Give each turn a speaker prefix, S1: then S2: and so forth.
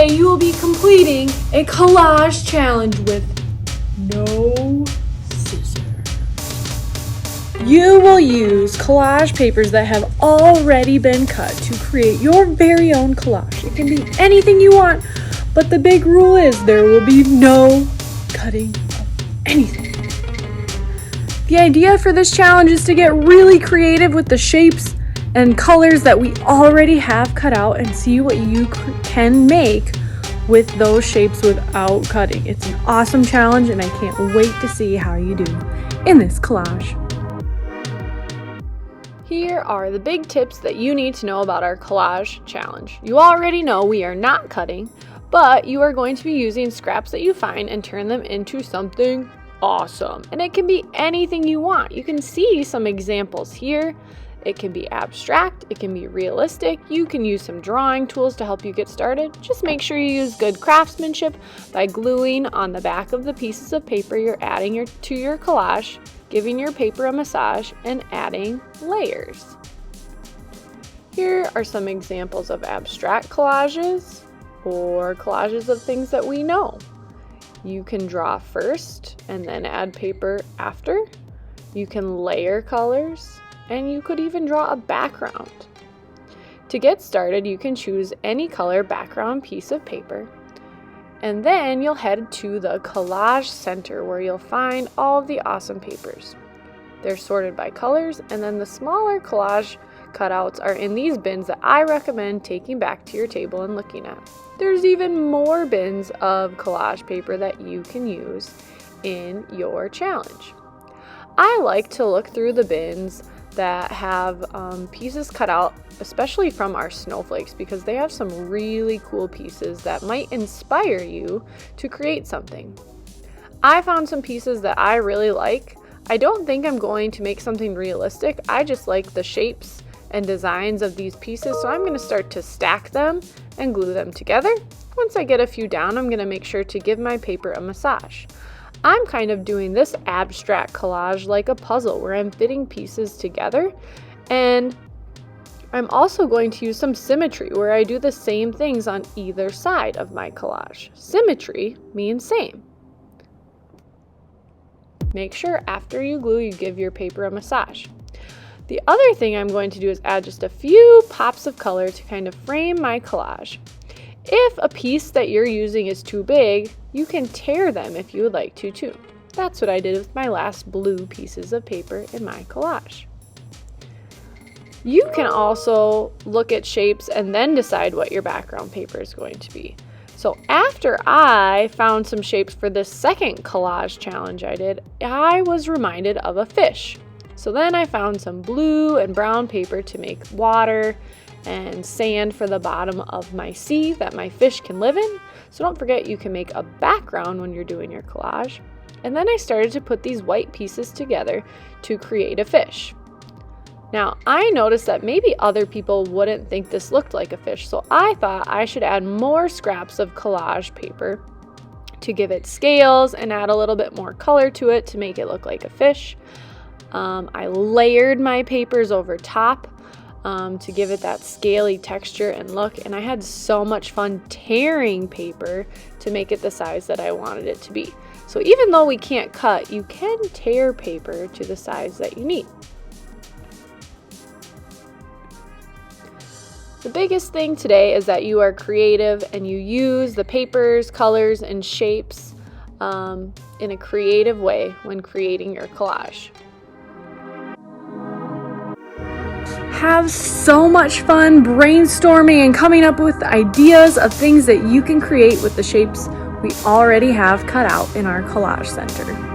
S1: Today you will be completing a collage challenge with no scissors. You will use collage papers that have already been cut to create your very own collage. It can be anything you want, but the big rule is there will be no cutting of anything. The idea for this challenge is to get really creative with the shapes and colors that we already have cut out and see what you can make with those shapes without cutting. It's an awesome challenge and I can't wait to see how you do in this collage. Here are the big tips that you need to know about our collage challenge. You already know we are not cutting, but you are going to be using scraps that you find and turn them into something awesome. And it can be anything you want. You can see some examples here. It can be abstract, it can be realistic, you can use some drawing tools to help you get started. Just make sure you use good craftsmanship by gluing on the back of the pieces of paper you're adding to your collage, giving your paper a massage, and adding layers. Here are some examples of abstract collages or collages of things that we know. You can draw first and then add paper after. You can layer colors. And you could even draw a background. To get started, you can choose any color background piece of paper, and then you'll head to the Collage Center where you'll find all of the awesome papers. They're sorted by colors, and then the smaller collage cutouts are in these bins that I recommend taking back to your table and looking at. There's even more bins of collage paper that you can use in your challenge. I like to look through the bins that have pieces cut out, especially from our snowflakes, because they have some really cool pieces that might inspire you to create something. I found some pieces that I really like. I don't think I'm going to make something realistic. I just like the shapes and designs of these pieces, so I'm going to start to stack them and glue them together. Once I get a few down, I'm going to make sure to give my paper a massage. I'm kind of doing this abstract collage like a puzzle where I'm fitting pieces together, and I'm also going to use some symmetry where I do the same things on either side of my collage. Symmetry means same. Make sure after you glue, you give your paper a massage. The other thing I'm going to do is add just a few pops of color to kind of frame my collage. If a piece that you're using is too big, you can tear them if you would like to too. That's what I did with my last blue pieces of paper in my collage. You can also look at shapes and then decide what your background paper is going to be. So after I found some shapes for this second collage challenge I did, I was reminded of a fish. So then I found some blue and brown paper to make water and sand for the bottom of my sea that my fish can live in. So don't forget, you can make a background when you're doing your collage. And then I started to put these white pieces together to create a fish. Now, I noticed that maybe other people wouldn't think this looked like a fish, so I thought I should add more scraps of collage paper to give it scales and add a little bit more color to it to make it look like a fish. I layered my papers over top to give it that scaly texture and look, and I had so much fun tearing paper to make it the size that I wanted it to be. So even though we can't cut, you can tear paper to the size that you need. The biggest thing today is that you are creative and you use the papers, colors, and shapes in a creative way when creating your collage. Have so much fun brainstorming and coming up with ideas of things that you can create with the shapes we already have cut out in our Collage Center.